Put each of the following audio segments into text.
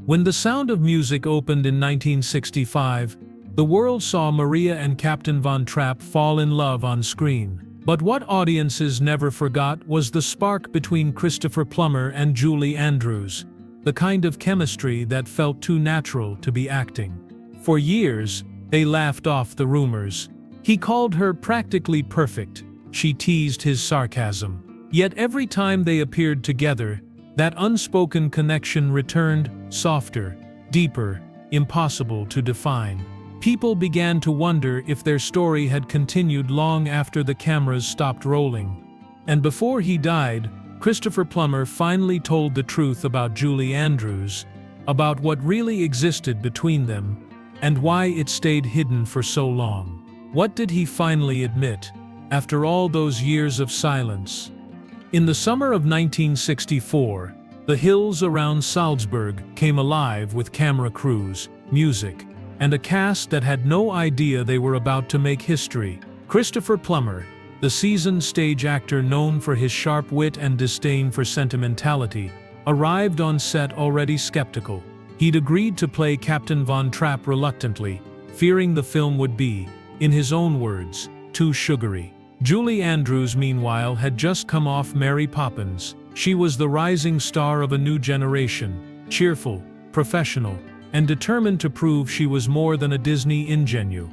When The Sound of Music opened in 1965, the world saw Maria and Captain Von Trapp fall in love on screen. But what audiences never forgot was the spark between Christopher Plummer and Julie Andrews, the kind of chemistry that felt too natural to be acting. For years, they laughed off the rumors. He called her practically perfect. She teased his sarcasm. Yet every time they appeared together, that unspoken connection returned, softer, deeper, impossible to define. People began to wonder if their story had continued long after the cameras stopped rolling. And before he died, Christopher Plummer finally told the truth about Julie Andrews, about what really existed between them, and why it stayed hidden for so long. What did he finally admit, after all those years of silence? In the summer of 1964, the hills around Salzburg came alive with camera crews, music, and a cast that had no idea they were about to make history. Christopher Plummer, the seasoned stage actor known for his sharp wit and disdain for sentimentality, arrived on set already skeptical. He'd agreed to play Captain Von Trapp reluctantly, fearing the film would be, in his own words, too sugary. Julie Andrews, meanwhile, had just come off Mary Poppins. She was the rising star of a new generation, cheerful, professional, and determined to prove she was more than a Disney ingenue.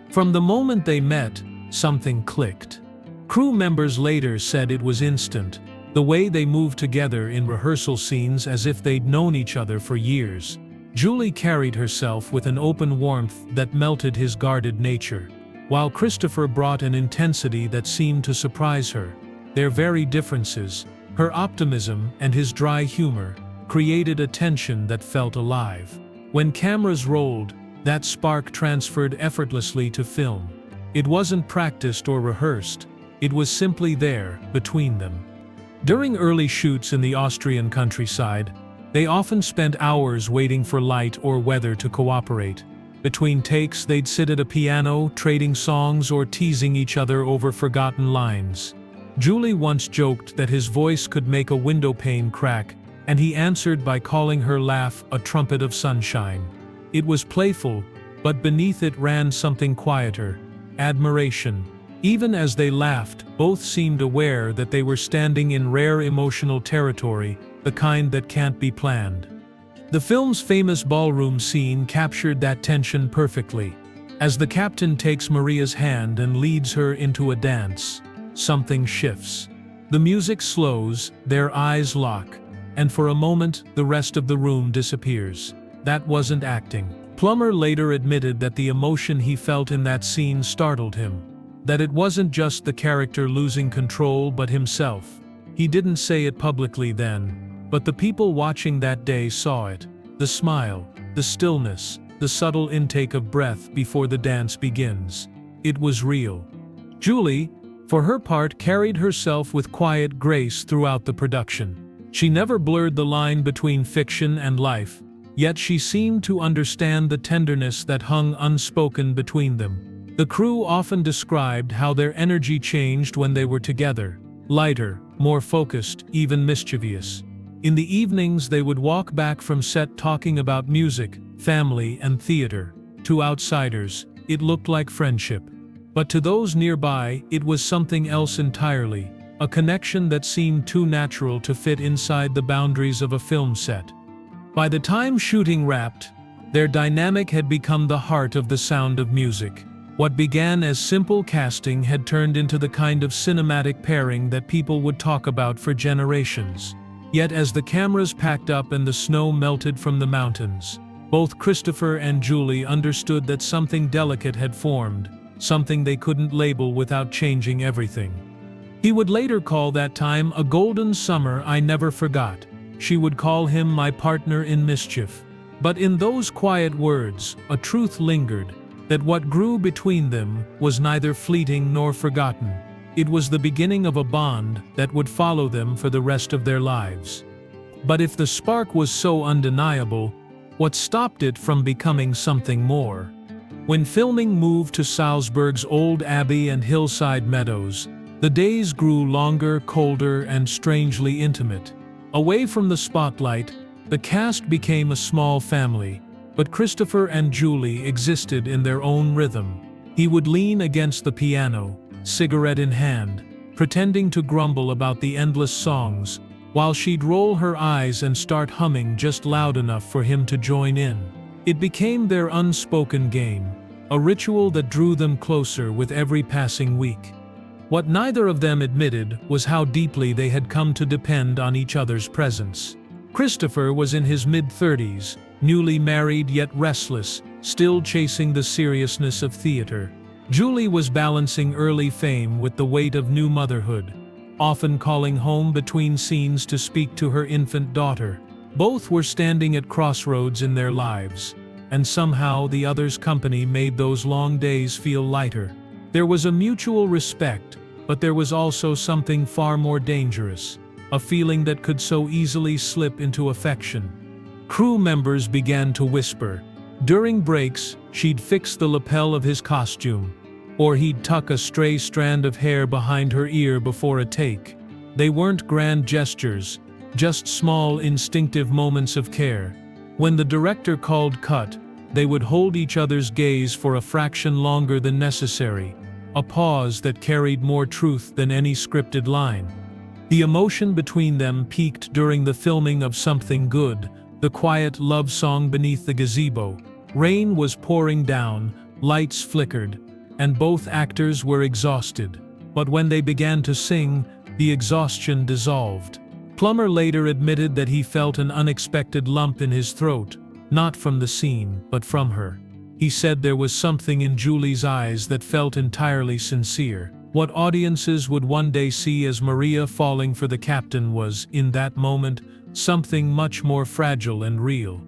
From the moment they met, something clicked. Crew members later said it was instant, the way they moved together in rehearsal scenes as if they'd known each other for years. Julie carried herself with an open warmth that melted his guarded nature, while Christopher brought an intensity that seemed to surprise her. Their very differences, her optimism and his dry humor, created a tension that felt alive. When cameras rolled, that spark transferred effortlessly to film. It wasn't practiced or rehearsed, it was simply there, between them. During early shoots in the Austrian countryside, they often spent hours waiting for light or weather to cooperate. Between takes, they'd sit at a piano, trading songs or teasing each other over forgotten lines. Julie once joked that his voice could make a window pane crack, and he answered by calling her laugh a trumpet of sunshine. It was playful, but beneath it ran something quieter, admiration. Even as they laughed, both seemed aware that they were standing in rare emotional territory, the kind that can't be planned. The film's famous ballroom scene captured that tension perfectly. As the captain takes Maria's hand and leads her into a dance, something shifts. The music slows, their eyes lock, and for a moment, the rest of the room disappears. That wasn't acting. Plummer later admitted that the emotion he felt in that scene startled him. That it wasn't just the character losing control but himself. He didn't say it publicly then, but the people watching that day saw it. The smile, the stillness, the subtle intake of breath before the dance begins. It was real. Julie, for her part, carried herself with quiet grace throughout the production. She never blurred the line between fiction and life, yet she seemed to understand the tenderness that hung unspoken between them. The crew often described how their energy changed when they were together, lighter, more focused, even mischievous. In the evenings they would walk back from set talking about music, family, and theater. To outsiders, it looked like friendship. But to those nearby, it was something else entirely. A connection that seemed too natural to fit inside the boundaries of a film set. By the time shooting wrapped, their dynamic had become the heart of The Sound of Music. What began as simple casting had turned into the kind of cinematic pairing that people would talk about for generations. Yet as the cameras packed up and the snow melted from the mountains, both Christopher and Julie understood that something delicate had formed, something they couldn't label without changing everything. He would later call that time a golden summer I never forgot. She would call him my partner in mischief. But in those quiet words, a truth lingered, that what grew between them was neither fleeting nor forgotten. It was the beginning of a bond that would follow them for the rest of their lives. But if the spark was so undeniable, what stopped it from becoming something more? When filming moved to Salzburg's old abbey and hillside meadows, the days grew longer, colder, and strangely intimate. Away from the spotlight, The cast became a small family, but Christopher and Julie existed in their own rhythm. He would lean against the piano, cigarette in hand, pretending to grumble about the endless songs, while she'd roll her eyes and start humming just loud enough for him to join in. It became their unspoken game, a ritual that drew them closer with every passing week. What neither of them admitted was how deeply they had come to depend on each other's presence. Christopher was in his mid-30s, newly married yet restless, still chasing the seriousness of theater. Julie was balancing early fame with the weight of new motherhood, often calling home between scenes to speak to her infant daughter. Both were standing at crossroads in their lives, and somehow the other's company made those long days feel lighter. There was a mutual respect, but there was also something far more dangerous, a feeling that could so easily slip into affection. Crew members began to whisper. During breaks, she'd fix the lapel of his costume, or he'd tuck a stray strand of hair behind her ear before a take. They weren't grand gestures, just small instinctive moments of care. When the director called cut, they would hold each other's gaze for a fraction longer than necessary, a pause that carried more truth than any scripted line. The emotion between them peaked during the filming of Something Good, the quiet love song beneath the gazebo. Rain was pouring down, lights flickered, and both actors were exhausted. But when they began to sing, the exhaustion dissolved. Plummer later admitted that he felt an unexpected lump in his throat, not from the scene, but from her. He said there was something in Julie's eyes that felt entirely sincere. What audiences would one day see as Maria falling for the captain was, in that moment, something much more fragile and real.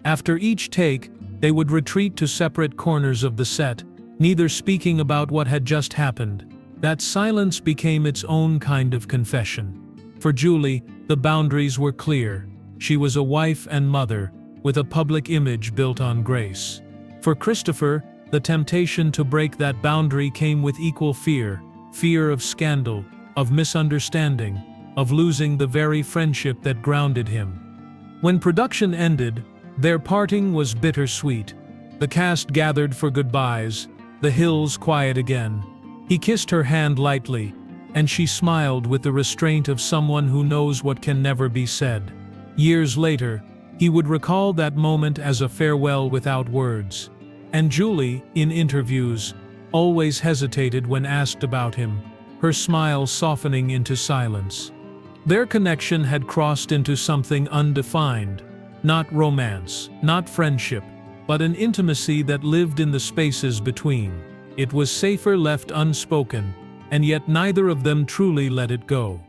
After each take, they would retreat to separate corners of the set, neither speaking about what had just happened. That silence became its own kind of confession. For Julie, the boundaries were clear. She was a wife and mother, with a public image built on grace. For Christopher, the temptation to break that boundary came with equal fear of scandal, of misunderstanding, of losing the very friendship that grounded him. When production ended, their parting was bittersweet. The cast gathered for goodbyes, the hills quiet again. He kissed her hand lightly, and she smiled with the restraint of someone who knows what can never be said. Years later, he would recall that moment as a farewell without words. And Julie, in interviews, always hesitated when asked about him, her smile softening into silence. Their connection had crossed into something undefined, not romance, not friendship, but an intimacy that lived in the spaces between. It was safer left unspoken, and yet neither of them truly let it go.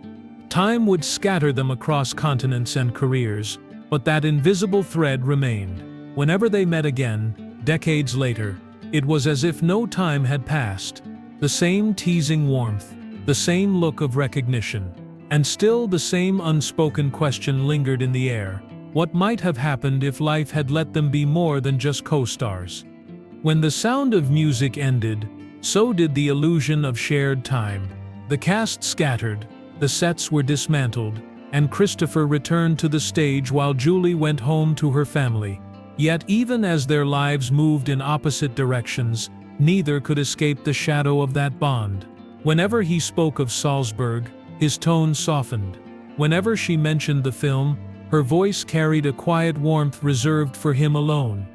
Time would scatter them across continents and careers, but that invisible thread remained. Whenever they met again, decades later, it was as if no time had passed. The same teasing warmth, the same look of recognition, and still the same unspoken question lingered in the air. What might have happened if life had let them be more than just co-stars? When the sound of music ended, so did the illusion of shared time. The cast scattered, the sets were dismantled, and Christopher returned to the stage while Julie went home to her family. Yet even as their lives moved in opposite directions, neither could escape the shadow of that bond. Whenever he spoke of Salzburg, his tone softened. Whenever she mentioned the film, her voice carried a quiet warmth reserved for him alone.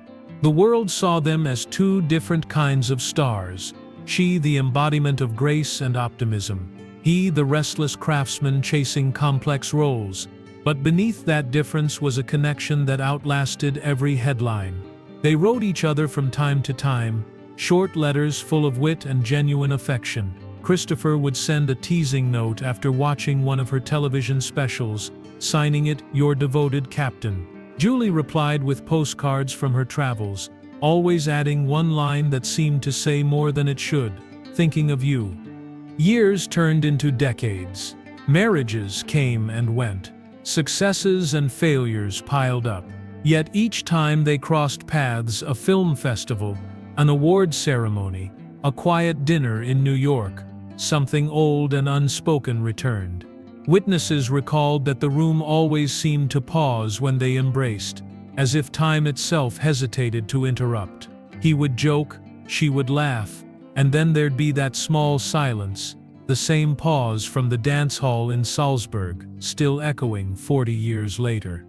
The world saw them as two different kinds of stars. She, the embodiment of grace and optimism. He, the restless craftsman chasing complex roles. But beneath that difference was a connection that outlasted every headline. They wrote each other from time to time, short letters full of wit and genuine affection. Christopher would send a teasing note after watching one of her television specials, signing it, "Your devoted captain." Julie replied with postcards from her travels, always adding one line that seemed to say more than it should, "Thinking of you." Years turned into decades. Marriages came and went. Successes and failures piled up. Yet each time they crossed paths, a film festival, an award ceremony, a quiet dinner in New York, something old and unspoken returned. Witnesses recalled that the room always seemed to pause when they embraced, as if time itself hesitated to interrupt. He would joke, she would laugh, and then there'd be that small silence, the same pause from the dance hall in Salzburg, still echoing 40 years later.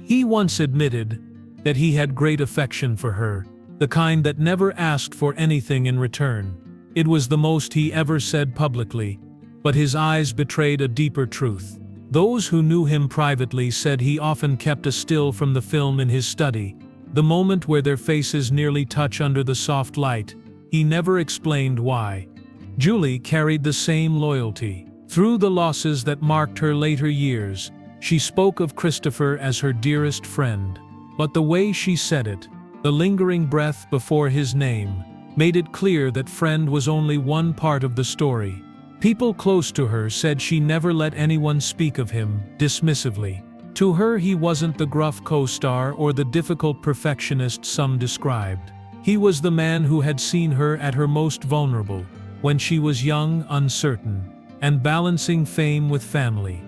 He once admitted that he had great affection for her, the kind that never asked for anything in return. It was the most he ever said publicly, but his eyes betrayed a deeper truth. Those who knew him privately said he often kept a still from the film in his study, the moment where their faces nearly touch under the soft light. He never explained why. Julie carried the same loyalty. Through the losses that marked her later years, she spoke of Christopher as her dearest friend. But the way she said it, the lingering breath before his name, made it clear that friend was only one part of the story. People close to her said she never let anyone speak of him dismissively. To her, he wasn't the gruff co-star or the difficult perfectionist some described. He was the man who had seen her at her most vulnerable, when she was young, uncertain, and balancing fame with family.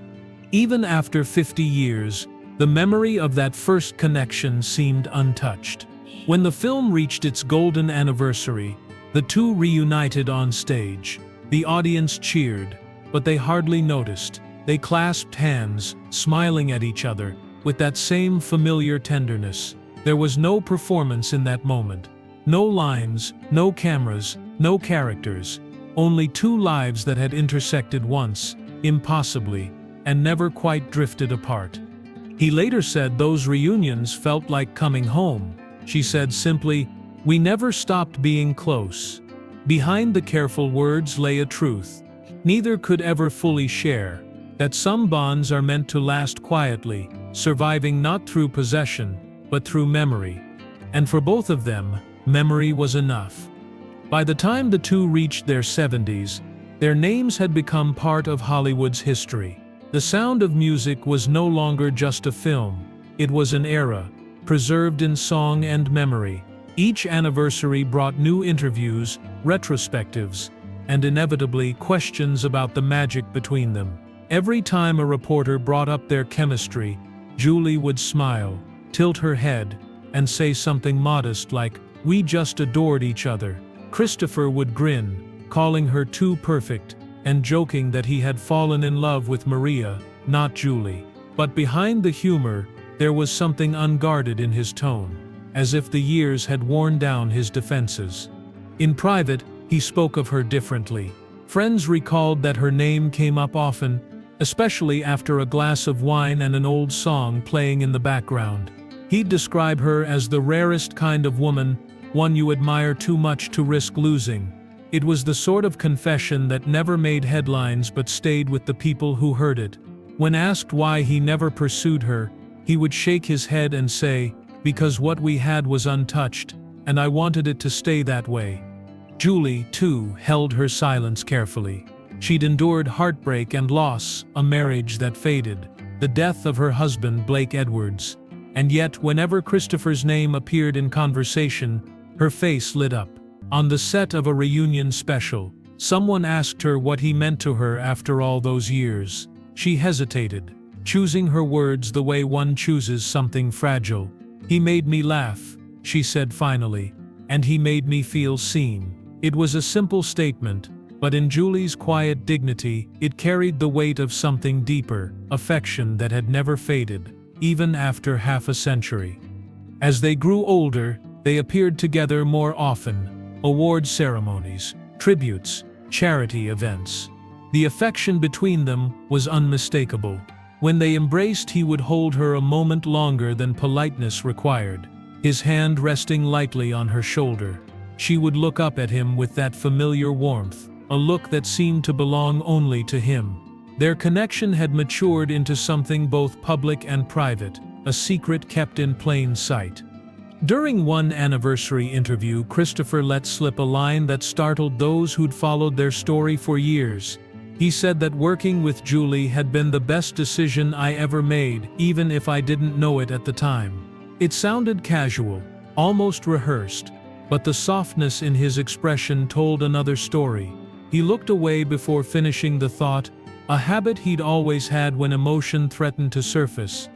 Even after 50 years, the memory of that first connection seemed untouched. When the film reached its golden anniversary, the two reunited on stage. The audience cheered, but they hardly noticed. They clasped hands, smiling at each other, with that same familiar tenderness. There was no performance in that moment. No lines, no cameras, no characters. Only two lives that had intersected once, impossibly, and never quite drifted apart. He later said those reunions felt like coming home. She said simply, "We never stopped being close." Behind the careful words lay a truth neither could ever fully share, that some bonds are meant to last quietly, surviving not through possession, but through memory. And for both of them, memory was enough. By the time the two reached their 70s, their names had become part of Hollywood's history. The Sound of Music was no longer just a film, it was an era, preserved in song and memory. Each anniversary brought new interviews, retrospectives, and inevitably questions about the magic between them. Every time a reporter brought up their chemistry, Julie would smile, tilt her head, and say something modest like, "We just adored each other." Christopher would grin, calling her too perfect, and joking that he had fallen in love with Maria, not Julie. But behind the humor, there was something unguarded in his tone, as if the years had worn down his defenses. In private, he spoke of her differently. Friends recalled that her name came up often, especially after a glass of wine and an old song playing in the background. He'd describe her as the rarest kind of woman, one you admire too much to risk losing. It was the sort of confession that never made headlines but stayed with the people who heard it. When asked why he never pursued her, he would shake his head and say, "Because what we had was untouched, and I wanted it to stay that way." Julie, too, held her silence carefully. She'd endured heartbreak and loss, a marriage that faded, the death of her husband, Blake Edwards. And yet, whenever Christopher's name appeared in conversation, her face lit up. On the set of a reunion special, someone asked her what he meant to her after all those years. She hesitated, choosing her words the way one chooses something fragile. "He made me laugh," she said finally, "and he made me feel seen." It was a simple statement, but in Julie's quiet dignity, it carried the weight of something deeper, affection that had never faded, even after half a century. As they grew older, they appeared together more often. Award ceremonies, tributes, charity events. The affection between them was unmistakable. When they embraced, he would hold her a moment longer than politeness required, his hand resting lightly on her shoulder. She would look up at him with that familiar warmth, a look that seemed to belong only to him. Their connection had matured into something both public and private, a secret kept in plain sight. During one anniversary interview, Christopher let slip a line that startled those who'd followed their story for years. He said that working with Julie had been the best decision I ever made, even if I didn't know it at the time. It sounded casual, almost rehearsed, but the softness in his expression told another story. He looked away before finishing the thought, a habit he'd always had when emotion threatened to surface.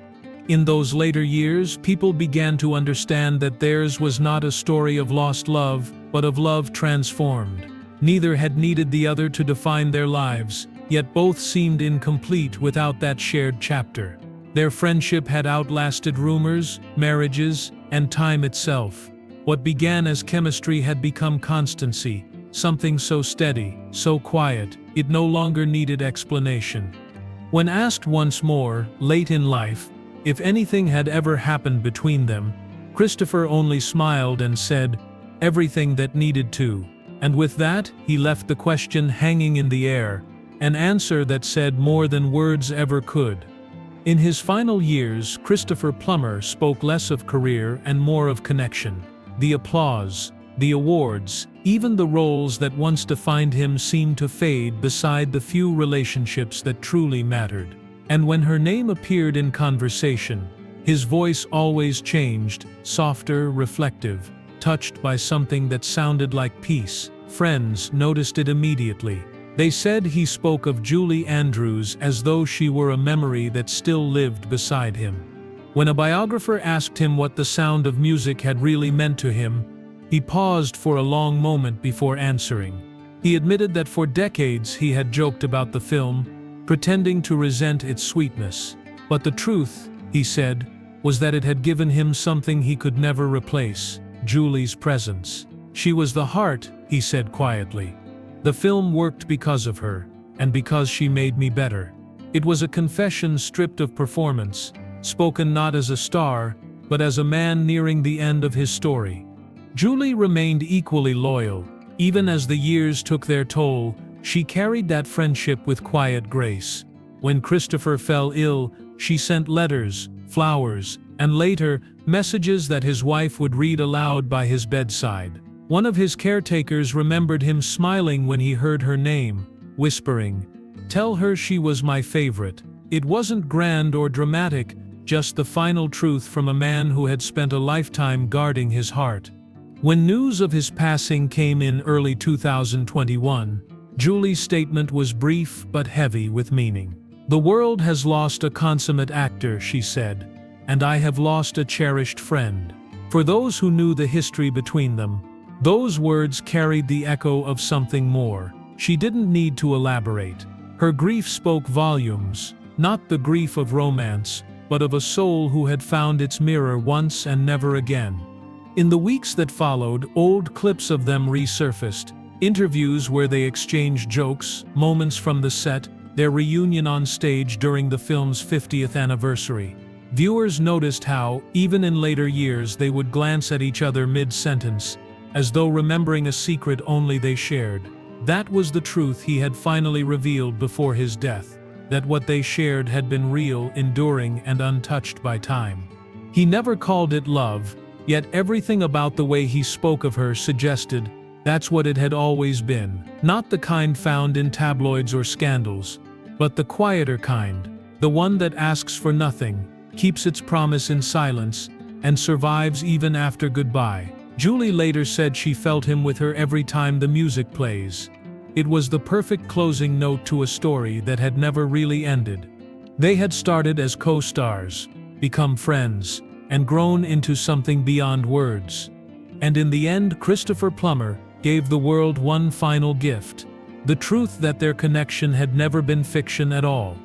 In those later years, people began to understand that theirs was not a story of lost love, but of love transformed. Neither had needed the other to define their lives, yet both seemed incomplete without that shared chapter. Their friendship had outlasted rumors, marriages, and time itself. What began as chemistry had become constancy, something so steady, so quiet, it no longer needed explanation. When asked once more, late in life, if anything had ever happened between them, Christopher only smiled and said, "Everything that needed to." And with that, he left the question hanging in the air, an answer that said more than words ever could. In his final years, Christopher Plummer spoke less of career and more of connection. The applause, the awards, even the roles that once defined him seemed to fade beside the few relationships that truly mattered. And when her name appeared in conversation, his voice always changed, softer, reflective, touched by something that sounded like peace. Friends noticed it immediately. They said he spoke of Julie Andrews as though she were a memory that still lived beside him. When a biographer asked him what the sound of music had really meant to him, he paused for a long moment before answering. He admitted that for decades he had joked about the film, pretending to resent its sweetness. But the truth, he said, was that it had given him something he could never replace: Julie's presence. She was the heart, he said quietly. The film worked because of her, and because she made me better. It was a confession stripped of performance, spoken not as a star, but as a man nearing the end of his story. Julie remained equally loyal. Even as the years took their toll, she carried that friendship with quiet grace. When Christopher fell ill, she sent letters, flowers, and later, messages that his wife would read aloud by his bedside. One of his caretakers remembered him smiling when he heard her name, whispering, "Tell her she was my favorite." It wasn't grand or dramatic, just the final truth from a man who had spent a lifetime guarding his heart. When news of his passing came in early 2021, Julie's statement was brief but heavy with meaning. "The world has lost a consummate actor," she said, "and I have lost a cherished friend." For those who knew the history between them, those words carried the echo of something more. She didn't need to elaborate. Her grief spoke volumes, not the grief of romance, but of a soul who had found its mirror once and never again. In the weeks that followed, old clips of them resurfaced. Interviews where they exchanged jokes, moments from the set, their reunion on stage during the film's 50th anniversary. Viewers noticed how, even in later years, they would glance at each other mid-sentence, as though remembering a secret only they shared. That was the truth he had finally revealed before his death, that what they shared had been real, enduring, and untouched by time. He never called it love, yet everything about the way he spoke of her suggested that's what it had always been. Not the kind found in tabloids or scandals, but the quieter kind, the one that asks for nothing, keeps its promise in silence, and survives even after goodbye. Julie later said she felt him with her every time the music plays. It was the perfect closing note to a story that had never really ended. They had started as co-stars, become friends, and grown into something beyond words. And in the end, Christopher Plummer gave the world one final gift: the truth that their connection had never been fiction at all.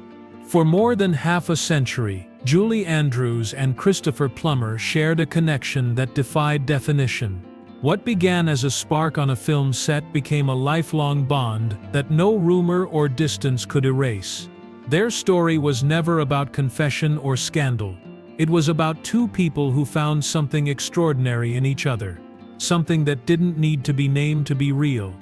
For more than half a century, Julie Andrews and Christopher Plummer shared a connection that defied definition. What began as a spark on a film set became a lifelong bond that no rumor or distance could erase. Their story was never about confession or scandal. It was about two people who found something extraordinary in each other, something that didn't need to be named to be real.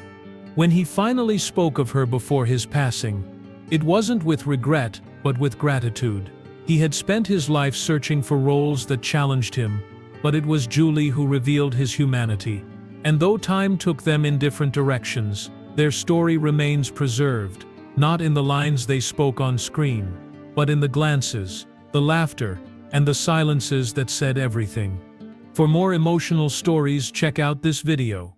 When he finally spoke of her before his passing, it wasn't with regret, but with gratitude. He had spent his life searching for roles that challenged him, but it was Julie who revealed his humanity. And though time took them in different directions, their story remains preserved, not in the lines they spoke on screen, but in the glances, the laughter, and the silences that said everything. For more emotional stories, check out this video.